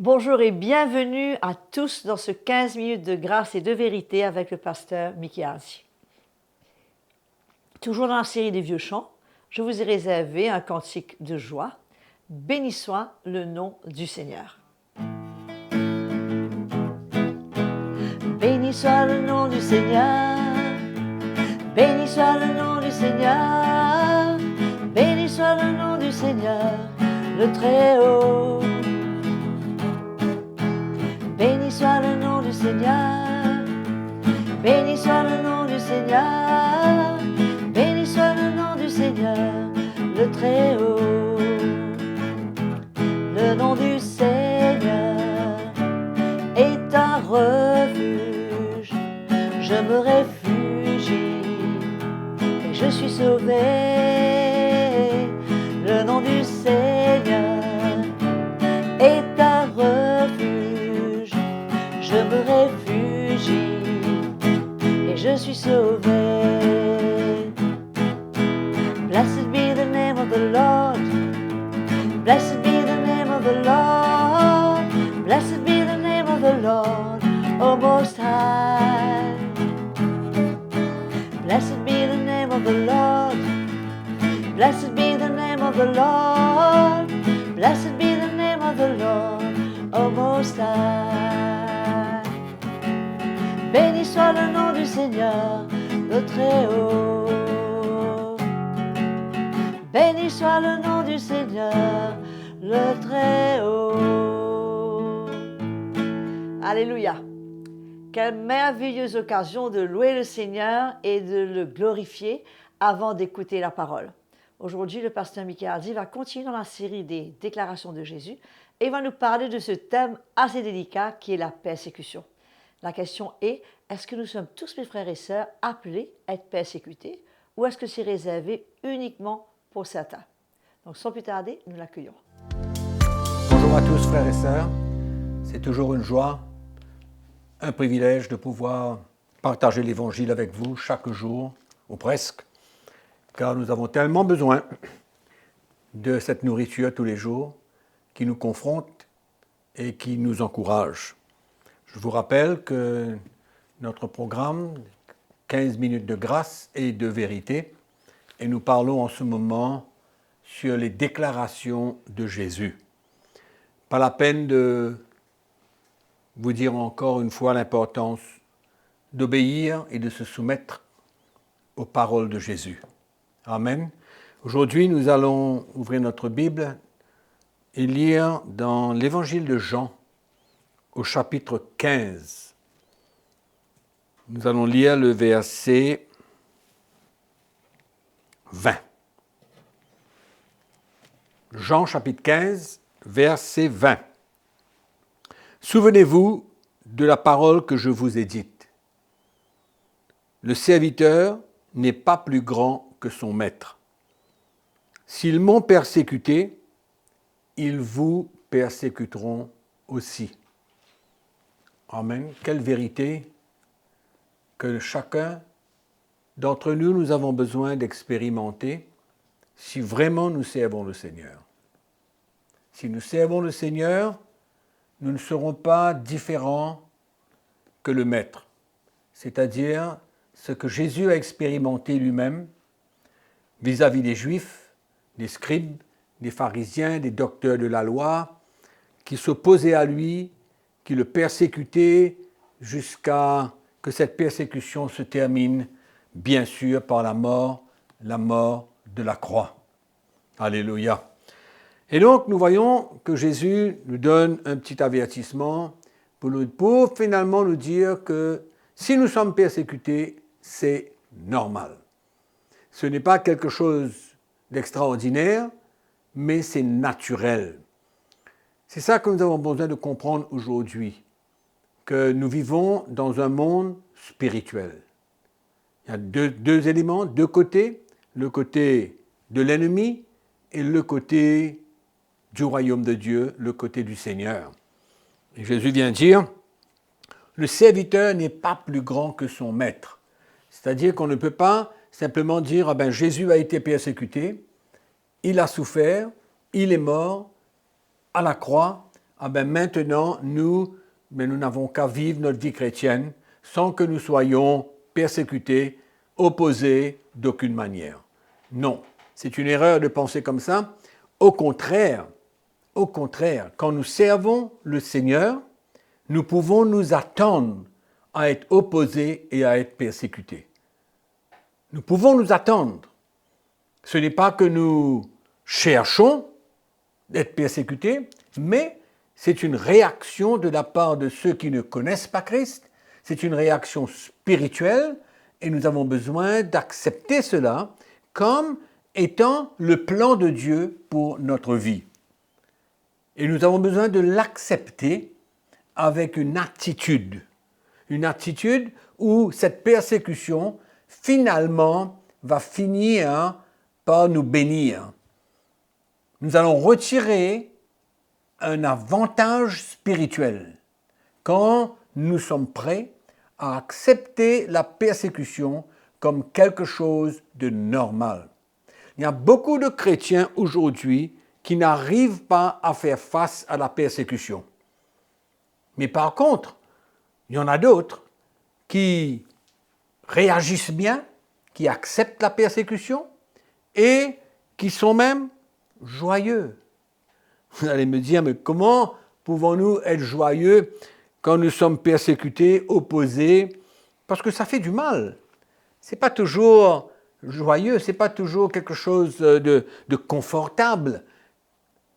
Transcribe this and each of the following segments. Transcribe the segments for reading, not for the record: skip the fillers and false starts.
Bonjour et bienvenue à tous dans ce 15 minutes de grâce et de vérité avec le pasteur Mickey Hardy. Toujours dans la série des vieux chants, je vous ai réservé un cantique de joie. Béni soit le nom du Seigneur. Béni soit le nom du Seigneur. Béni soit le nom du Seigneur. Béni soit le nom du Seigneur, le Très-Haut. Béni soit le nom du Seigneur. Béni soit le nom du Seigneur. Béni soit le nom du Seigneur, le Très-Haut. Le nom du Seigneur est un refuge. Je me réfugie et je suis sauvé. Le nom du Seigneur est un refuge. Je me réfugie et je suis sauvé. Blessed be the name of the Lord. Blessed be the name of the Lord. Blessed be the name of the Lord, O Most High. Blessed be the name of the Lord. Blessed be the name of the Lord. Blessed be the name of the Lord, O Most High. Béni soit le nom du Seigneur, le Très-Haut. Béni soit le nom du Seigneur, le Très-Haut. Alléluia. Quelle merveilleuse occasion de louer le Seigneur et de le glorifier avant d'écouter la parole. Aujourd'hui, le pasteur Mickey Hardy va continuer dans la série des déclarations de Jésus et va nous parler de ce thème assez délicat qui est la persécution. La question est, est-ce que nous sommes tous, mes frères et sœurs, appelés à être persécutés ou est-ce que c'est réservé uniquement pour certains? Donc, sans plus tarder, nous l'accueillons. Bonjour à tous, frères et sœurs. C'est toujours une joie, un privilège de pouvoir partager l'Évangile avec vous chaque jour, ou presque, car nous avons tellement besoin de cette nourriture tous les jours qui nous confronte et qui nous encourage. Je vous rappelle que notre programme, 15 minutes de grâce et de vérité, et nous parlons en ce moment sur les déclarations de Jésus. Pas la peine de vous dire encore une fois l'importance d'obéir et de se soumettre aux paroles de Jésus. Amen. Aujourd'hui, nous allons ouvrir notre Bible et lire dans l'Évangile de Jean, au chapitre 15. Nous allons lire le verset 20. Jean, chapitre 15, verset 20. Souvenez-vous de la parole que je vous ai dite. Le serviteur n'est pas plus grand que son maître. S'ils m'ont persécuté, ils vous persécuteront aussi. Amen. Quelle vérité que chacun d'entre nous, nous avons besoin d'expérimenter si vraiment nous servons le Seigneur. Si nous servons le Seigneur, nous ne serons pas différents que le Maître, c'est-à-dire ce que Jésus a expérimenté lui-même vis-à-vis des Juifs, des scribes, des pharisiens, des docteurs de la loi, qui s'opposaient à lui, qui le persécutaient jusqu'à que cette persécution se termine, bien sûr, par la mort de la croix. Alléluia. Et donc, nous voyons que Jésus nous donne un petit avertissement pour finalement nous dire que si nous sommes persécutés, c'est normal. Ce n'est pas quelque chose d'extraordinaire, mais c'est naturel. C'est ça que nous avons besoin de comprendre aujourd'hui, que nous vivons dans un monde spirituel. Il y a deux éléments, deux côtés, le côté de l'ennemi et le côté du royaume de Dieu, le côté du Seigneur. Et Jésus vient dire, le serviteur n'est pas plus grand que son maître. C'est-à-dire qu'on ne peut pas simplement dire, Jésus a été persécuté, il a souffert, il est mort à la croix, ah ben maintenant, nous n'avons qu'à vivre notre vie chrétienne sans que nous soyons persécutés, opposés d'aucune manière. Non, c'est une erreur de penser comme ça. Au contraire, quand nous servons le Seigneur, nous pouvons nous attendre à être opposés et à être persécutés. Nous pouvons nous attendre. Ce n'est pas que nous cherchons d'être persécutés, mais c'est une réaction de la part de ceux qui ne connaissent pas Christ. C'est une réaction spirituelle et nous avons besoin d'accepter cela comme étant le plan de Dieu pour notre vie. Et nous avons besoin de l'accepter avec une attitude où cette persécution, finalement, va finir par nous bénir. Nous allons retirer un avantage spirituel quand nous sommes prêts à accepter la persécution comme quelque chose de normal. Il y a beaucoup de chrétiens aujourd'hui qui n'arrivent pas à faire face à la persécution. Mais par contre, il y en a d'autres qui réagissent bien, qui acceptent la persécution et qui sont même joyeux. Vous allez me dire, mais comment pouvons-nous être joyeux quand nous sommes persécutés, opposés? Parce que ça fait du mal. Ce n'est pas toujours joyeux, ce n'est pas toujours quelque chose de confortable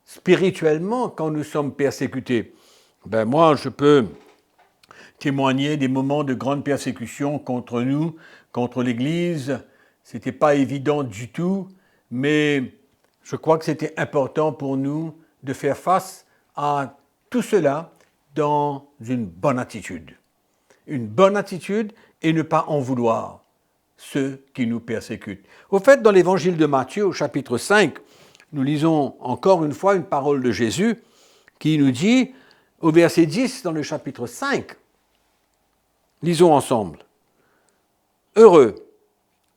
spirituellement quand nous sommes persécutés. Ben moi, je peux témoigner des moments de grande persécution contre nous, contre l'Église. Ce n'était pas évident du tout, mais je crois que c'était important pour nous de faire face à tout cela dans une bonne attitude. Une bonne attitude et ne pas en vouloir ceux qui nous persécutent. Au fait, dans l'évangile de Matthieu, au chapitre 5, nous lisons encore une fois une parole de Jésus qui nous dit, au verset 10 dans le chapitre 5, lisons ensemble. « Heureux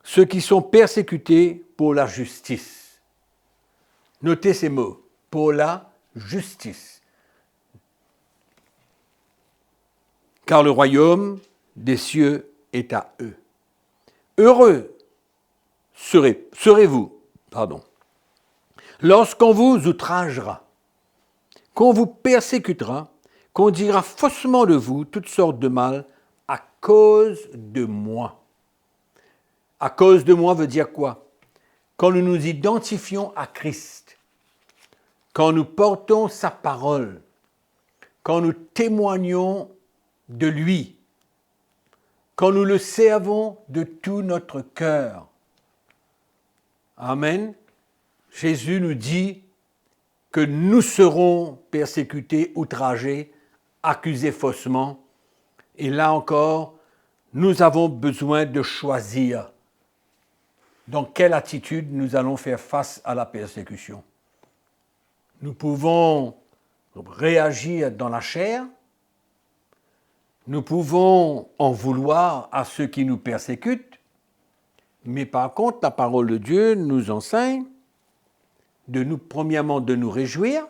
ceux qui sont persécutés pour la justice. » Notez ces mots, pour la justice. Car le royaume des cieux est à eux. Heureux serez-vous, lorsqu'on vous outragera, qu'on vous persécutera, qu'on dira faussement de vous toutes sortes de mal à cause de moi. À cause de moi veut dire quoi? Quand nous nous identifions à Christ, quand nous portons sa parole, quand nous témoignons de lui, quand nous le servons de tout notre cœur. Amen. Jésus nous dit que nous serons persécutés, outragés, accusés faussement. Et là encore, nous avons besoin de choisir dans quelle attitude nous allons faire face à la persécution. Nous pouvons réagir dans la chair, nous pouvons en vouloir à ceux qui nous persécutent, mais par contre, la parole de Dieu nous enseigne premièrement, de nous réjouir,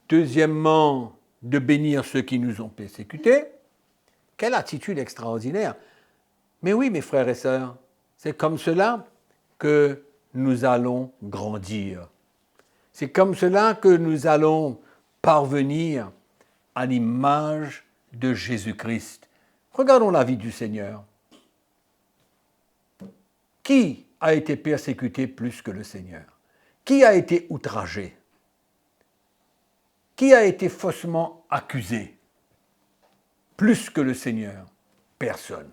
deuxièmement, de bénir ceux qui nous ont persécutés. Quelle attitude extraordinaire! Mais oui, mes frères et sœurs, c'est comme cela que nous allons grandir. C'est comme cela que nous allons parvenir à l'image de Jésus-Christ. Regardons la vie du Seigneur. Qui a été persécuté plus que le Seigneur? Qui a été outragé? Qui a été faussement accusé plus que le Seigneur? Personne.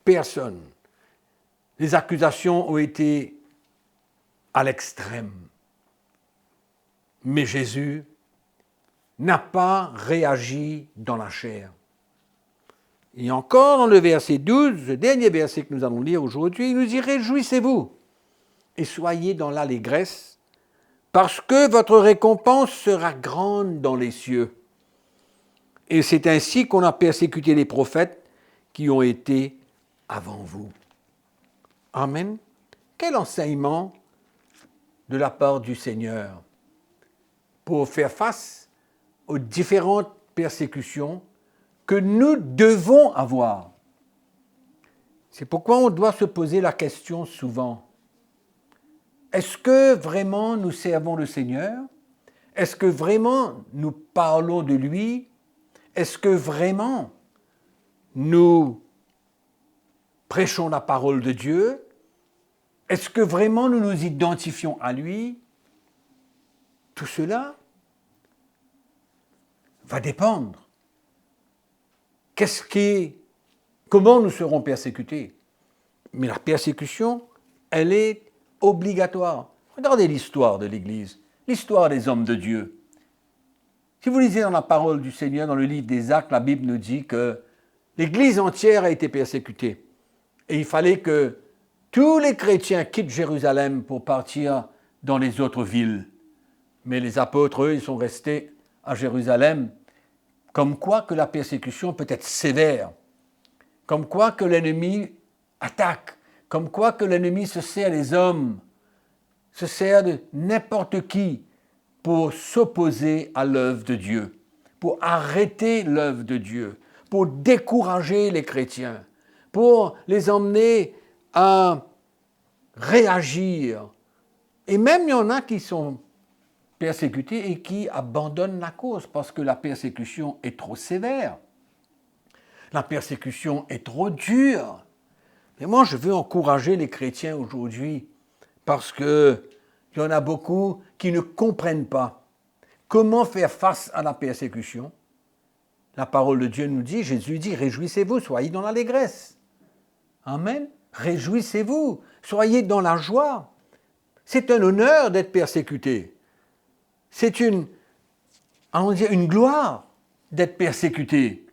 Personne. Les accusations ont été à l'extrême. Mais Jésus n'a pas réagi dans la chair. Et encore dans le verset 12, le dernier verset que nous allons lire aujourd'hui, il nous dit « Réjouissez-vous et soyez dans l'allégresse, parce que votre récompense sera grande dans les cieux. Et c'est ainsi qu'on a persécuté les prophètes qui ont été avant vous. » Amen. Quel enseignement de la part du Seigneur pour faire face aux différentes persécutions que nous devons avoir. C'est pourquoi on doit se poser la question souvent. Est-ce que vraiment nous servons le Seigneur? Est-ce que vraiment nous parlons de lui? Est-ce que vraiment nous prêchons la parole de Dieu? Est-ce que vraiment nous nous identifions à lui? Tout cela va dépendre. Comment nous serons persécutés? Mais la persécution, elle est obligatoire. Regardez l'histoire de l'Église, l'histoire des hommes de Dieu. Si vous lisez dans la parole du Seigneur, dans le livre des Actes, la Bible nous dit que l'Église entière a été persécutée. Et il fallait que tous les chrétiens quittent Jérusalem pour partir dans les autres villes. Mais les apôtres, eux, ils sont restés à Jérusalem. Comme quoi que la persécution peut être sévère. Comme quoi que l'ennemi attaque. Comme quoi que l'ennemi se sert des hommes, se sert de n'importe qui pour s'opposer à l'œuvre de Dieu, pour arrêter l'œuvre de Dieu, pour décourager les chrétiens, pour les emmener à réagir. Et même il y en a qui sont persécutés et qui abandonnent la cause parce que la persécution est trop sévère. La persécution est trop dure. Et moi, je veux encourager les chrétiens aujourd'hui parce qu'il y en a beaucoup qui ne comprennent pas comment faire face à la persécution. La parole de Dieu nous dit, Jésus dit, réjouissez-vous, soyez dans l'allégresse. Amen. Réjouissez-vous, soyez dans la joie. C'est un honneur d'être persécuté. C'est une gloire d'être persécuté.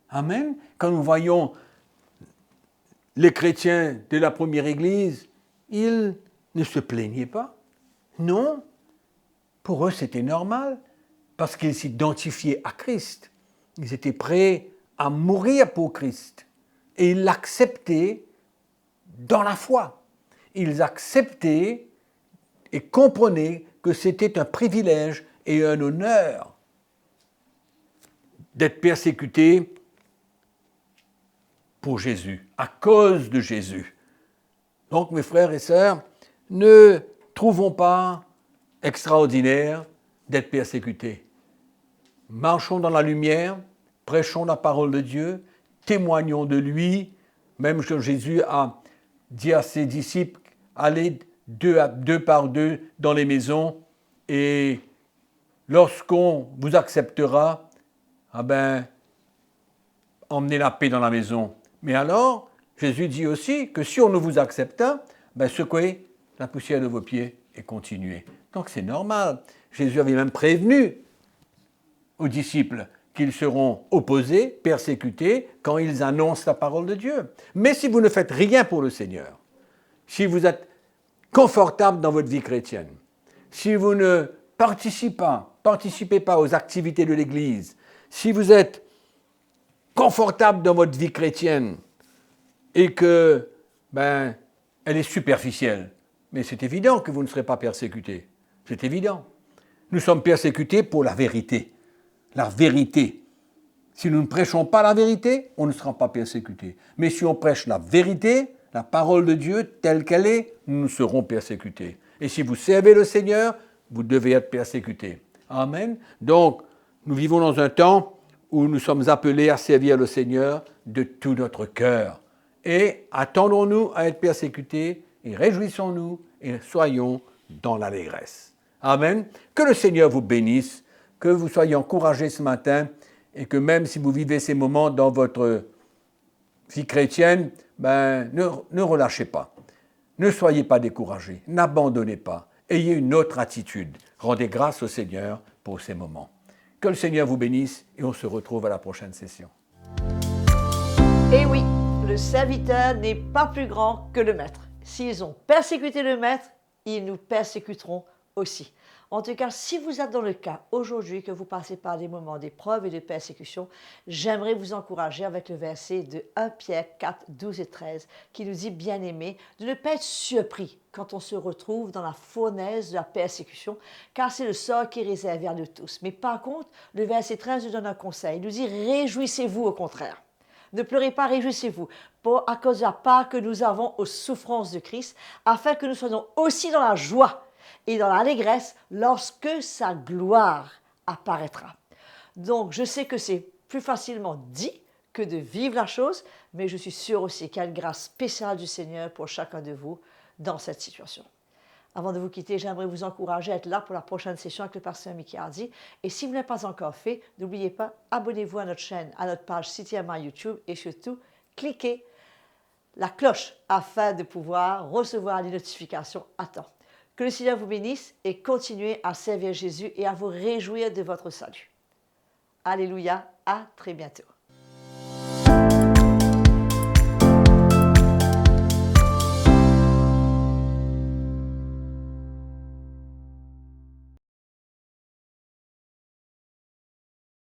Amen. Quand nous voyons les chrétiens de la première Église, ils ne se plaignaient pas. Non, pour eux c'était normal, parce qu'ils s'identifiaient à Christ. Ils étaient prêts à mourir pour Christ. Et ils l'acceptaient dans la foi. Ils acceptaient et comprenaient que c'était un privilège et un honneur d'être persécutés pour Jésus, à cause de Jésus. Donc, mes frères et sœurs, ne trouvons pas extraordinaire d'être persécutés. Marchons dans la lumière, prêchons la parole de Dieu, témoignons de lui, même que Jésus a dit à ses disciples, allez deux par deux dans les maisons et lorsqu'on vous acceptera, emmenez la paix dans la maison. Mais alors, Jésus dit aussi que si on ne vous accepte pas, secouez la poussière de vos pieds et continuez. Donc c'est normal. Jésus avait même prévenu aux disciples qu'ils seront opposés, persécutés, quand ils annoncent la parole de Dieu. Mais si vous ne faites rien pour le Seigneur, si vous êtes confortable dans votre vie chrétienne, si vous ne participez pas aux activités de l'Église, si vous êtes confortable dans votre vie chrétienne et que, elle est superficielle, mais c'est évident que vous ne serez pas persécutés. C'est évident. Nous sommes persécutés pour la vérité. La vérité. Si nous ne prêchons pas la vérité, on ne sera pas persécutés. Mais si on prêche la vérité, la parole de Dieu telle qu'elle est, nous serons persécutés. Et si vous servez le Seigneur, vous devez être persécutés. Amen. Donc, nous vivons dans un temps où nous sommes appelés à servir le Seigneur de tout notre cœur. Et attendons-nous à être persécutés et réjouissons-nous et soyons dans l'allégresse. Amen. Que le Seigneur vous bénisse, que vous soyez encouragés ce matin et que même si vous vivez ces moments dans votre vie chrétienne, ne relâchez pas. Ne soyez pas découragés, n'abandonnez pas. Ayez une autre attitude. Rendez grâce au Seigneur pour ces moments. Que le Seigneur vous bénisse et on se retrouve à la prochaine session. Et oui, le serviteur n'est pas plus grand que le maître. S'ils ont persécuté le maître, ils nous persécuteront aussi. En tout cas, si vous êtes dans le cas aujourd'hui que vous passez par des moments d'épreuve et de persécution, j'aimerais vous encourager avec le verset de 1 Pierre 4, 12 et 13 qui nous dit, bien-aimés, de ne pas être surpris quand on se retrouve dans la fournaise de la persécution, car c'est le sort qui est réservé à nous tous. Mais par contre, le verset 13 nous donne un conseil. Il nous dit, réjouissez-vous au contraire. Ne pleurez pas, réjouissez-vous, à cause de la part que nous avons aux souffrances de Christ, afin que nous soyons aussi dans la joie et dans l'allégresse lorsque sa gloire apparaîtra. Donc, je sais que c'est plus facilement dit que de vivre la chose, mais je suis sûre aussi qu'il y a une grâce spéciale du Seigneur pour chacun de vous dans cette situation. Avant de vous quitter, j'aimerais vous encourager à être là pour la prochaine session avec le pasteur Mickey Hardy. Et si vous ne l'avez pas encore fait, n'oubliez pas, abonnez-vous à notre chaîne, à notre page CTMI YouTube et surtout, cliquez la cloche afin de pouvoir recevoir les notifications à temps. Que le Seigneur vous bénisse et continuez à servir Jésus et à vous réjouir de votre salut. Alléluia, à très bientôt.